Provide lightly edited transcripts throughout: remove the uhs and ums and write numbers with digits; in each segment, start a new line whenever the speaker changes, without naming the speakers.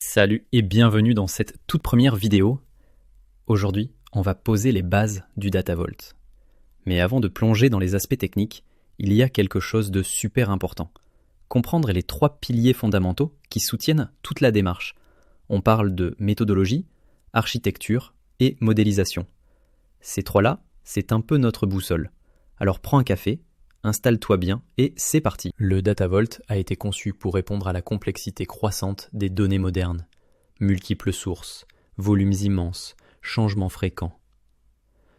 Salut et bienvenue dans cette toute première vidéo. Aujourd'hui, on va poser les bases du DataVault. Mais avant de plonger dans les aspects techniques, il y a quelque chose de super important. Comprendre les 3 piliers fondamentaux qui soutiennent toute la démarche. On parle de méthodologie, architecture et modélisation. Ces 3-là, c'est un peu notre boussole. Alors prends un café, installe-toi bien et c'est parti. Le DataVault a été conçu pour répondre à la complexité croissante des données modernes. Multiples sources, volumes immenses, changements fréquents.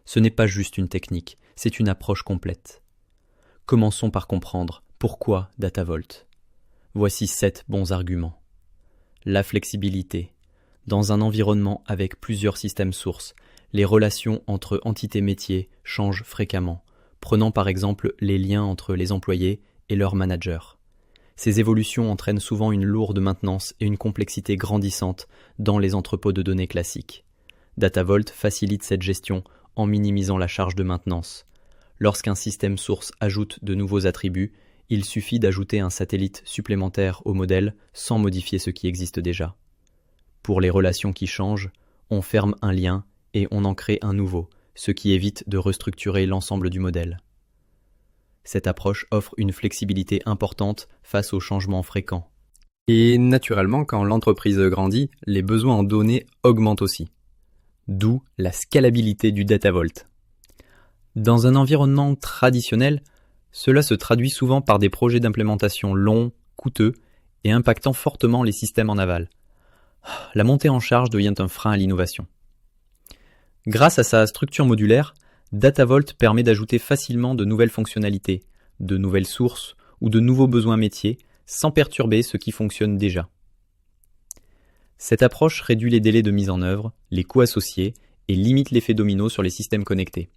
Ce n'est pas juste une technique, c'est une approche complète. Commençons par comprendre pourquoi DataVault. Voici 7 bons arguments. La flexibilité. Dans un environnement avec plusieurs systèmes sources, les relations entre entités métiers changent fréquemment. Prenons par exemple les liens entre les employés et leurs managers. Ces évolutions entraînent souvent une lourde maintenance et une complexité grandissante dans les entrepôts de données classiques. DataVault facilite cette gestion en minimisant la charge de maintenance. Lorsqu'un système source ajoute de nouveaux attributs, il suffit d'ajouter un satellite supplémentaire au modèle sans modifier ce qui existe déjà. Pour les relations qui changent, on ferme un lien et on en crée un nouveau, ce qui évite de restructurer l'ensemble du modèle. Cette approche offre une flexibilité importante face aux changements fréquents. Et naturellement, quand l'entreprise grandit, les besoins en données augmentent aussi. D'où la scalabilité du DataVault. Dans un environnement traditionnel, cela se traduit souvent par des projets d'implémentation longs, coûteux et impactant fortement les systèmes en aval. La montée en charge devient un frein à l'innovation. Grâce à sa structure modulaire, DataVault permet d'ajouter facilement de nouvelles fonctionnalités, de nouvelles sources ou de nouveaux besoins métiers sans perturber ce qui fonctionne déjà. Cette approche réduit les délais de mise en œuvre, les coûts associés et limite l'effet domino sur les systèmes connectés.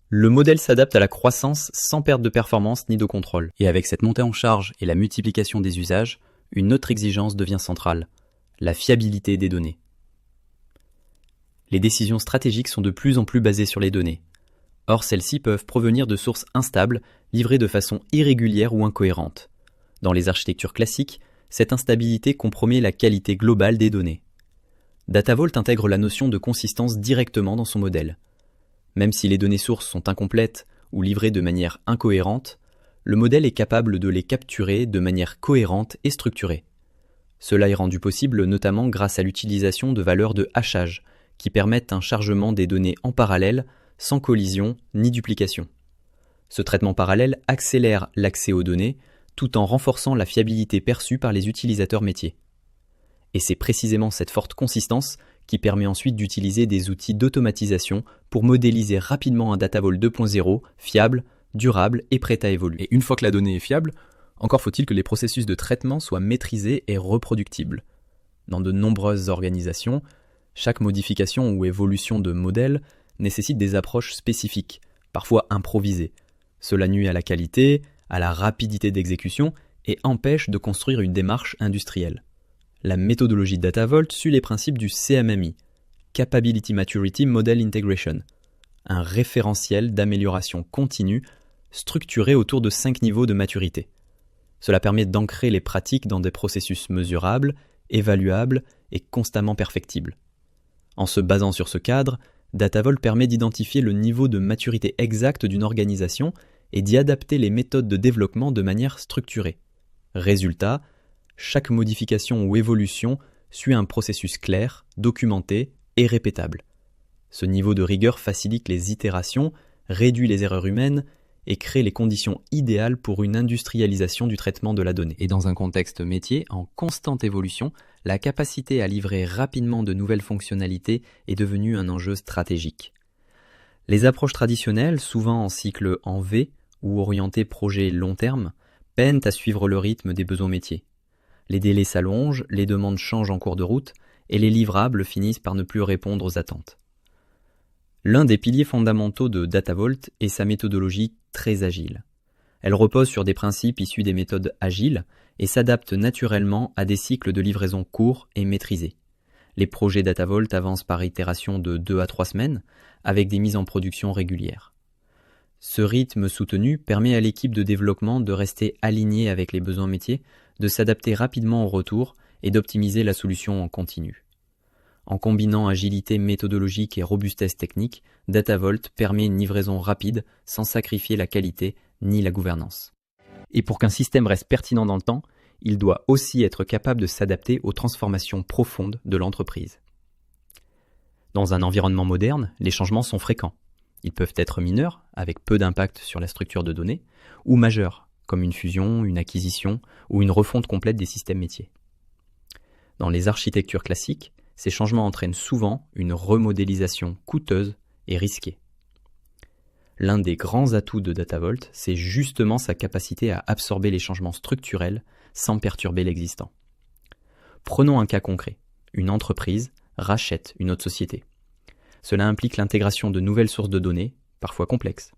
Le modèle s'adapte à la croissance sans perte de performance ni de contrôle. Et avec cette montée en charge et la multiplication des usages, une autre exigence devient centrale, la fiabilité des données. Les décisions stratégiques sont de plus en plus basées sur les données. Or, celles-ci peuvent provenir de sources instables, livrées de façon irrégulière ou incohérente. Dans les architectures classiques, cette instabilité compromet la qualité globale des données. DataVault intègre la notion de consistance directement dans son modèle. Même si les données sources sont incomplètes ou livrées de manière incohérente, le modèle est capable de les capturer de manière cohérente et structurée. Cela est rendu possible notamment grâce à l'utilisation de valeurs de hachage, qui permettent un chargement des données en parallèle, sans collision ni duplication. Ce traitement parallèle accélère l'accès aux données, tout en renforçant la fiabilité perçue par les utilisateurs métiers. Et c'est précisément cette forte consistance qui permet ensuite d'utiliser des outils d'automatisation pour modéliser rapidement un DataVault 2.0 fiable, durable et prêt à évoluer. Et une fois que la donnée est fiable, encore faut-il que les processus de traitement soient maîtrisés et reproductibles. Dans de nombreuses organisations, chaque modification ou évolution de modèle nécessite des approches spécifiques, parfois improvisées. Cela nuit à la qualité, à la rapidité d'exécution et empêche de construire une démarche industrielle. La méthodologie DataVault suit les principes du CMMI, Capability Maturity Model Integration, un référentiel d'amélioration continue structuré autour de 5 niveaux de maturité. Cela permet d'ancrer les pratiques dans des processus mesurables, évaluables et constamment perfectibles. En se basant sur ce cadre, DataVault permet d'identifier le niveau de maturité exact d'une organisation et d'y adapter les méthodes de développement de manière structurée. Résultat, chaque modification ou évolution suit un processus clair, documenté et répétable. Ce niveau de rigueur facilite les itérations, réduit les erreurs humaines et crée les conditions idéales pour une industrialisation du traitement de la donnée. Et dans un contexte métier en constante évolution, la capacité à livrer rapidement de nouvelles fonctionnalités est devenue un enjeu stratégique. Les approches traditionnelles, souvent en cycle en V ou orientées projet long terme, peinent à suivre le rythme des besoins métiers. Les délais s'allongent, les demandes changent en cours de route et les livrables finissent par ne plus répondre aux attentes. L'un des piliers fondamentaux de DataVault est sa méthodologie très agile. Elle repose sur des principes issus des méthodes agiles et s'adapte naturellement à des cycles de livraison courts et maîtrisés. Les projets DataVault avancent par itération de 2 à 3 semaines, avec des mises en production régulières. Ce rythme soutenu permet à l'équipe de développement de rester alignée avec les besoins métiers, de s'adapter rapidement au retour et d'optimiser la solution en continu. En combinant agilité méthodologique et robustesse technique, Datavolt permet une livraison rapide sans sacrifier la qualité ni la gouvernance. Et pour qu'un système reste pertinent dans le temps, il doit aussi être capable de s'adapter aux transformations profondes de l'entreprise. Dans un environnement moderne, les changements sont fréquents. Ils peuvent être mineurs, avec peu d'impact sur la structure de données, ou majeurs, comme une fusion, une acquisition ou une refonte complète des systèmes métiers. Dans les architectures classiques, ces changements entraînent souvent une remodélisation coûteuse et risquée. L'un des grands atouts de Datavolt, c'est justement sa capacité à absorber les changements structurels sans perturber l'existant. Prenons un cas concret. Une entreprise rachète une autre société. Cela implique l'intégration de nouvelles sources de données, parfois complexes.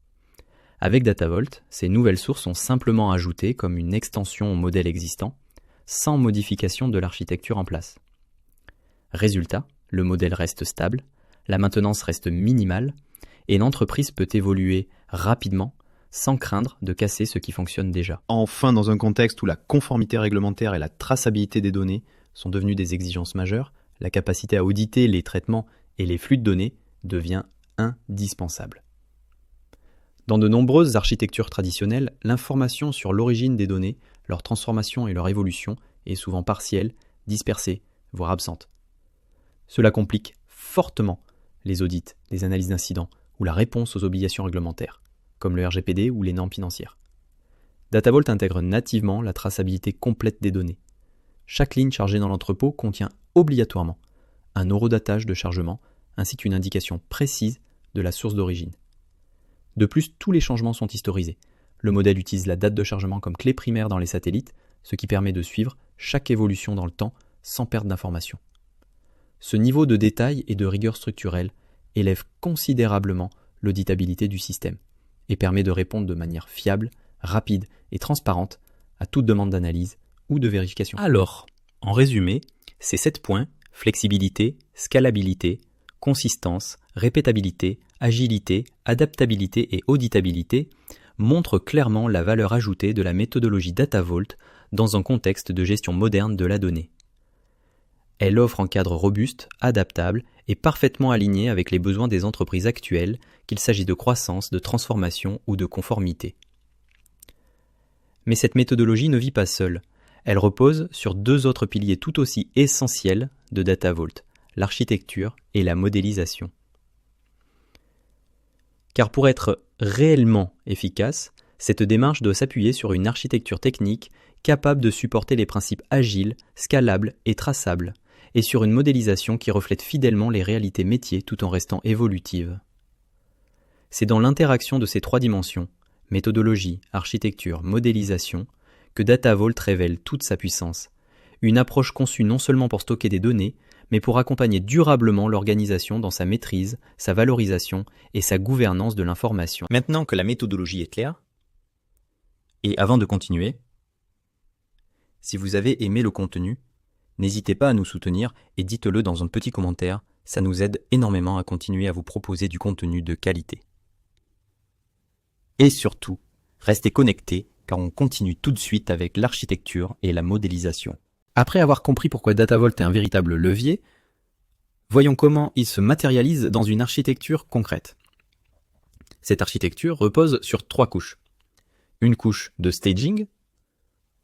Avec Datavolt, ces nouvelles sources sont simplement ajoutées comme une extension au modèle existant, sans modification de l'architecture en place. Résultat, le modèle reste stable, la maintenance reste minimale, et l'entreprise peut évoluer rapidement sans craindre de casser ce qui fonctionne déjà.
Enfin, dans un contexte où la conformité réglementaire et la traçabilité des données sont devenues des exigences majeures, la capacité à auditer les traitements et les flux de données devient indispensable. Dans de nombreuses architectures traditionnelles, l'information sur l'origine des données, leur transformation et leur évolution est souvent partielle, dispersée, voire absente. Cela complique fortement les audits, les analyses d'incidents ou la réponse aux obligations réglementaires, comme le RGPD ou les normes financières. Datavolt intègre nativement la traçabilité complète des données. Chaque ligne chargée dans l'entrepôt contient obligatoirement un horodatage de chargement ainsi qu'une indication précise de la source d'origine. De plus, tous les changements sont historisés. Le modèle utilise la date de chargement comme clé primaire dans les satellites, ce qui permet de suivre chaque évolution dans le temps sans perte d'information. Ce niveau de détail et de rigueur structurelle élève considérablement l'auditabilité du système et permet de répondre de manière fiable, rapide et transparente à toute demande d'analyse ou de vérification.
Alors, en résumé, ces 7 points, flexibilité, scalabilité, consistance, répétabilité, agilité, adaptabilité et auditabilité, montrent clairement la valeur ajoutée de la méthodologie Datavolt dans un contexte de gestion moderne de la donnée. Elle offre un cadre robuste, adaptable et parfaitement aligné avec les besoins des entreprises actuelles, qu'il s'agisse de croissance, de transformation ou de conformité. Mais cette méthodologie ne vit pas seule. Elle repose sur 2 autres piliers tout aussi essentiels de Datavolt, l'architecture et la modélisation. Car pour être réellement efficace, cette démarche doit s'appuyer sur une architecture technique capable de supporter les principes agiles, scalables et traçables, et sur une modélisation qui reflète fidèlement les réalités métiers tout en restant évolutive. C'est dans l'interaction de ces 3 dimensions, méthodologie, architecture, modélisation, que Datavolt révèle toute sa puissance. Une approche conçue non seulement pour stocker des données, mais pour accompagner durablement l'organisation dans sa maîtrise, sa valorisation et sa gouvernance de l'information. Maintenant que la méthodologie est claire, et avant de continuer, si vous avez aimé le contenu, n'hésitez pas à nous soutenir et dites-le dans un petit commentaire, ça nous aide énormément à continuer à vous proposer du contenu de qualité. Et surtout, restez connectés car on continue tout de suite avec l'architecture et la modélisation.
Après avoir compris pourquoi Datavolt est un véritable levier, voyons comment il se matérialise dans une architecture concrète. Cette architecture repose sur 3 couches. Une couche de staging,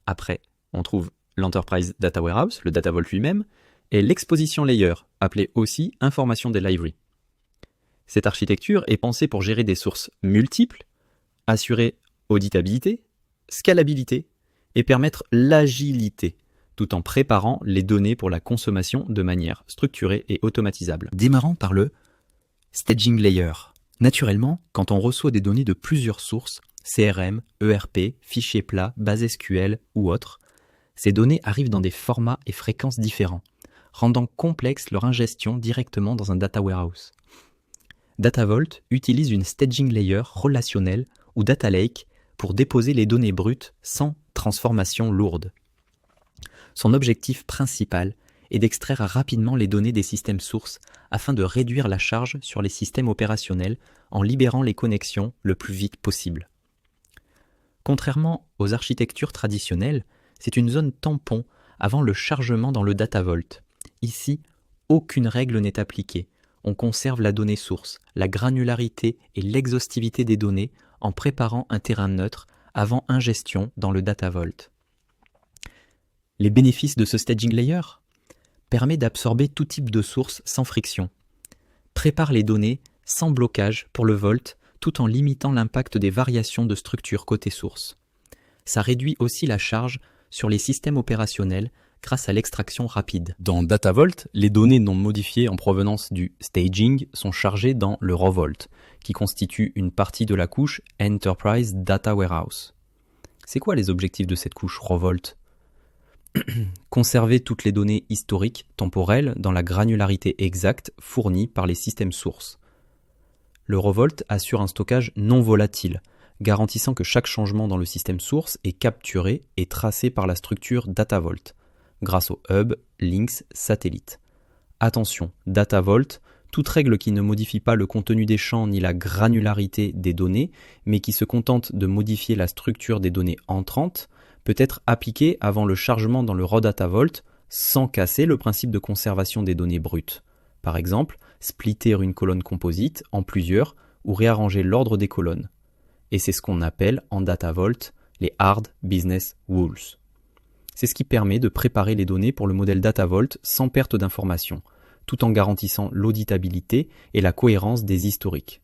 après on trouve l'Enterprise Data Warehouse, le Datavolt lui-même, et l'exposition layer, appelée aussi information des libraries. Cette architecture est pensée pour gérer des sources multiples, assurer auditabilité, scalabilité et permettre l'agilité, tout en préparant les données pour la consommation de manière structurée et automatisable.
Démarrons par le staging layer. Naturellement, quand on reçoit des données de plusieurs sources, CRM, ERP, fichiers plats, base SQL ou autres, ces données arrivent dans des formats et fréquences différents, rendant complexe leur ingestion directement dans un data warehouse. Datavolt utilise une staging layer relationnelle ou data lake pour déposer les données brutes sans transformation lourde. Son objectif principal est d'extraire rapidement les données des systèmes sources afin de réduire la charge sur les systèmes opérationnels en libérant les connexions le plus vite possible. Contrairement aux architectures traditionnelles, c'est une zone tampon avant le chargement dans le data vault. Ici, aucune règle n'est appliquée. On conserve la donnée source, la granularité et l'exhaustivité des données en préparant un terrain neutre avant ingestion dans le data vault. Les bénéfices de ce staging layer permet d'absorber tout type de source sans friction, prépare les données sans blocage pour le vault tout en limitant l'impact des variations de structure côté source. Ça réduit aussi la charge sur les systèmes opérationnels grâce à l'extraction rapide.
Dans Data Vault, les données non modifiées en provenance du staging sont chargées dans le Raw Vault, qui constitue une partie de la couche Enterprise Data Warehouse. C'est quoi les objectifs de cette couche Raw Vault ? Conserver toutes les données historiques, temporelles, dans la granularité exacte fournie par les systèmes sources. Le Raw Vault assure un stockage non volatile, garantissant que chaque changement dans le système source est capturé et tracé par la structure Data Vault, grâce aux hubs, links, satellites. Attention, Data Vault, toute règle qui ne modifie pas le contenu des champs ni la granularité des données, mais qui se contente de modifier la structure des données entrantes, peut être appliquée avant le chargement dans le Raw Data Vault sans casser le principe de conservation des données brutes. Par exemple, splitter une colonne composite en plusieurs ou réarranger l'ordre des colonnes. Et c'est ce qu'on appelle en Data Vault les Hard Business Rules. C'est ce qui permet de préparer les données pour le modèle Data Vault sans perte d'information, tout en garantissant l'auditabilité et la cohérence des historiques.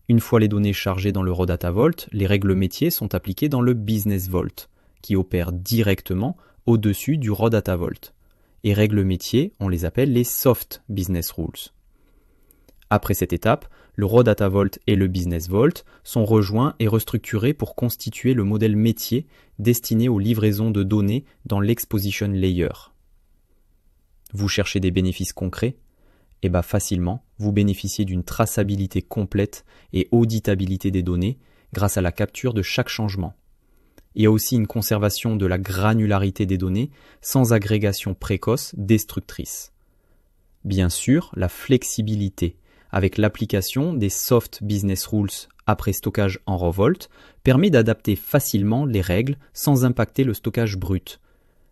Une fois les données chargées dans le Raw Data Vault, les règles métiers sont appliquées dans le Business Vault, qui opère directement au-dessus du Raw Data Vault. Et règles métiers, on les appelle les Soft Business Rules. Après cette étape, le Raw Data Vault et le Business Vault sont rejoints et restructurés pour constituer le modèle métier destiné aux livraisons de données dans l'Exposition Layer. Vous cherchez des bénéfices concrets ? Eh bien facilement, vous bénéficiez d'une traçabilité complète et auditabilité des données grâce à la capture de chaque changement. Il y a aussi une conservation de la granularité des données sans agrégation précoce destructrice. Bien sûr, la flexibilité avec l'application des Soft Business Rules après stockage en Raw Vault permet d'adapter facilement les règles sans impacter le stockage brut.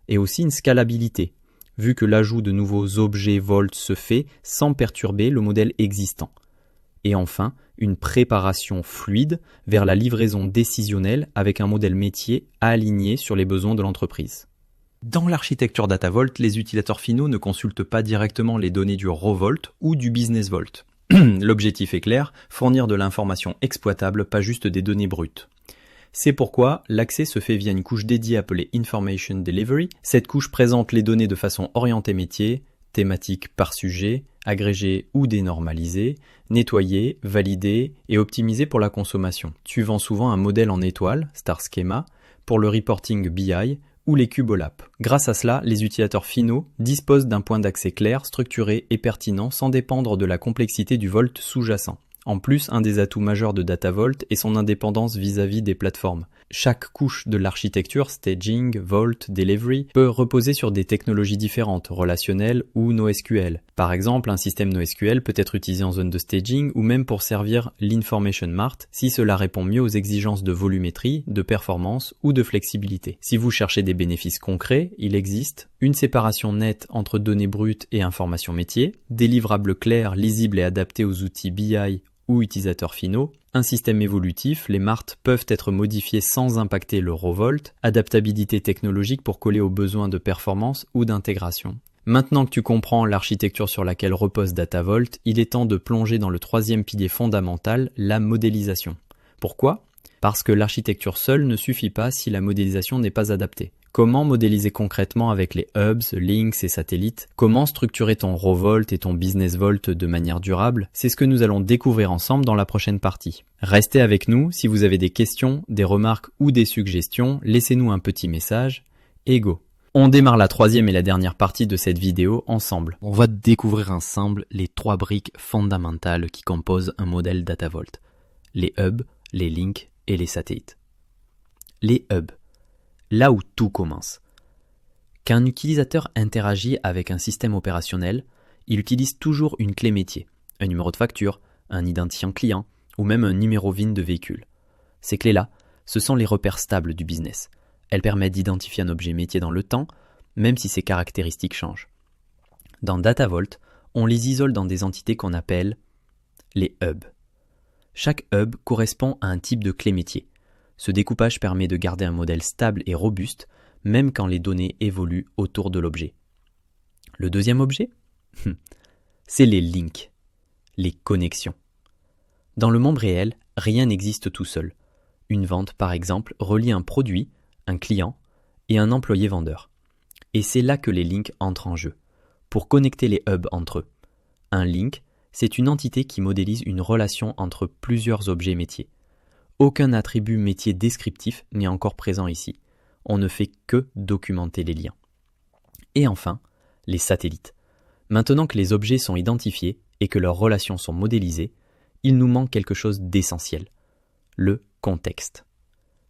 Et aussi une scalabilité, vu que l'ajout de nouveaux objets Vault se fait sans perturber le modèle existant. Et enfin, une préparation fluide vers la livraison décisionnelle avec un modèle métier aligné sur les besoins de l'entreprise. Dans l'architecture Data Vault, les utilisateurs finaux ne consultent pas directement les données du Raw Vault ou du Business Vault. L'objectif est clair, fournir de l'information exploitable, pas juste des données brutes. C'est pourquoi l'accès se fait via une couche dédiée appelée Information Delivery. Cette couche présente les données de façon orientée métier, thématique par sujet, agrégée ou dénormalisée, nettoyée, validée et optimisée pour la consommation, suivant souvent un modèle en étoile, Star Schema, pour le reporting BI ou les cubes OLAP. Grâce à cela, les utilisateurs finaux disposent d'un point d'accès clair, structuré et pertinent sans dépendre de la complexité du Vault sous-jacent. En plus, un des atouts majeurs de Data Vault est son indépendance vis-à-vis des plateformes. Chaque couche de l'architecture, staging, Vault, delivery, peut reposer sur des technologies différentes, relationnelles ou NoSQL. Par exemple, un système NoSQL peut être utilisé en zone de staging ou même pour servir l'Information Mart si cela répond mieux aux exigences de volumétrie, de performance ou de flexibilité. Si vous cherchez des bénéfices concrets, il existe une séparation nette entre données brutes et informations métiers, des livrables clairs, lisibles et adaptés aux outils BI ou utilisateurs finaux, un système évolutif, les MART peuvent être modifiés sans impacter le Raw Vault, adaptabilité technologique pour coller aux besoins de performance ou d'intégration. Maintenant que tu comprends l'architecture sur laquelle repose Data Vault, il est temps de plonger dans le troisième pilier fondamental, la modélisation. Pourquoi ? Parce que l'architecture seule ne suffit pas si la modélisation n'est pas adaptée. Comment modéliser concrètement avec les hubs, links et satellites ? Comment structurer ton Raw Vault et ton Business Vault de manière durable ? C'est ce que nous allons découvrir ensemble dans la prochaine partie. Restez avec nous, si vous avez des questions, des remarques ou des suggestions, laissez-nous un petit message et go. On démarre la troisième et la dernière partie de cette vidéo ensemble. On va découvrir ensemble les 3 briques fondamentales qui composent un modèle Data Vault. Les hubs, les links et les satellites. Les hubs. Là où tout commence. Quand un utilisateur interagit avec un système opérationnel, il utilise toujours une clé métier, un numéro de facture, un identifiant client ou même un numéro VIN de véhicule. Ces clés-là, ce sont les repères stables du business. Elles permettent d'identifier un objet métier dans le temps,
même si ses caractéristiques changent. Dans DataVolt, on les isole dans des entités qu'on appelle les hubs. Chaque hub correspond à un type de clé métier. Ce découpage permet de garder un modèle stable et robuste, même quand les données évoluent autour de l'objet. Le deuxième objet, c'est les links, les connexions. Dans le monde réel, rien n'existe tout seul. Une vente, par exemple, relie un produit, un client et un employé vendeur. Et c'est là que les links entrent en jeu, pour connecter les hubs entre eux. Un link, c'est une entité qui modélise une relation entre plusieurs objets métiers. Aucun attribut métier descriptif n'est encore présent ici. On ne fait que documenter les liens. Et enfin, les satellites. Maintenant que les objets sont identifiés et que leurs relations sont modélisées, il nous manque quelque chose d'essentiel. Le contexte.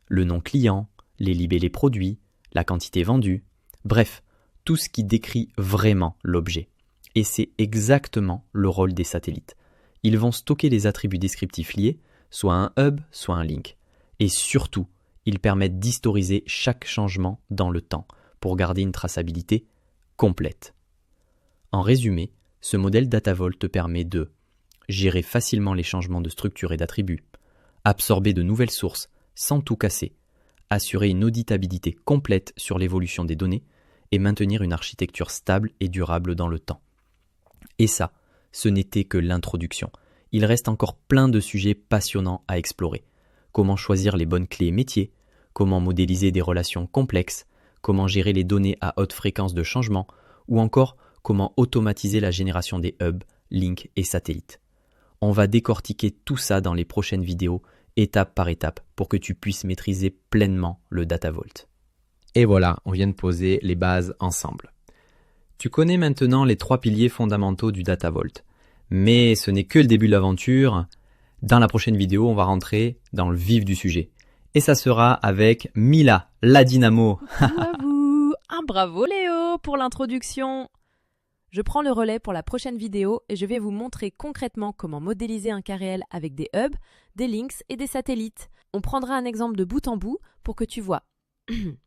Le nom client, les libellés produits, la quantité vendue, bref, tout ce qui décrit vraiment l'objet. Et c'est exactement le rôle des satellites. Ils vont stocker les attributs descriptifs liés, soit un hub, soit un link. Et surtout, ils permettent d'historiser chaque changement dans le temps pour garder une traçabilité complète. En résumé, ce modèle DataVolt te permet de gérer facilement les changements de structure et d'attributs, absorber de nouvelles sources sans tout casser, assurer une auditabilité complète sur l'évolution des données et maintenir une architecture stable et durable dans le temps. Et ça, ce n'était que l'introduction. Il reste encore plein de sujets passionnants à explorer. Comment choisir les bonnes clés métiers, comment modéliser des relations complexes, comment gérer les données à haute fréquence de changement, ou encore comment automatiser la génération des hubs, links et satellites. On va décortiquer tout ça dans les prochaines vidéos, étape par étape, pour que tu puisses maîtriser pleinement le DataVolt.
Et voilà, on vient de poser les bases ensemble. Tu connais maintenant les 3 piliers fondamentaux du DataVolt. Mais ce n'est que le début de l'aventure. Dans la prochaine vidéo, on va rentrer dans le vif du sujet. Et ça sera avec Mila, la dynamo.
Bravo, bravo Léo pour l'introduction. Je prends le relais pour la prochaine vidéo et je vais vous montrer concrètement comment modéliser un cas réel avec des hubs, des links et des satellites. On prendra un exemple de bout en bout pour que tu vois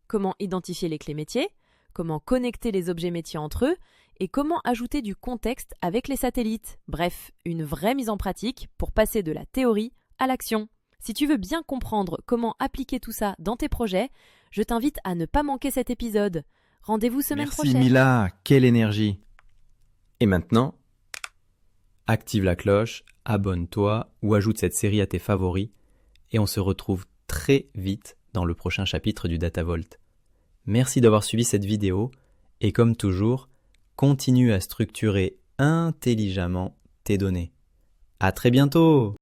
comment identifier les clés métiers, comment connecter les objets métiers entre eux et comment ajouter du contexte avec les satellites. Bref, une vraie mise en pratique pour passer de la théorie à l'action. Si tu veux bien comprendre comment appliquer tout ça dans tes projets, je t'invite à ne pas manquer cet épisode. Rendez-vous semaine prochaine.
Merci Mila, quelle énergie. Et maintenant, active la cloche, abonne-toi ou ajoute cette série à tes favoris et on se retrouve très vite dans le prochain chapitre du DataVolt. Merci d'avoir suivi cette vidéo et comme toujours, continue à structurer intelligemment tes données. À très bientôt!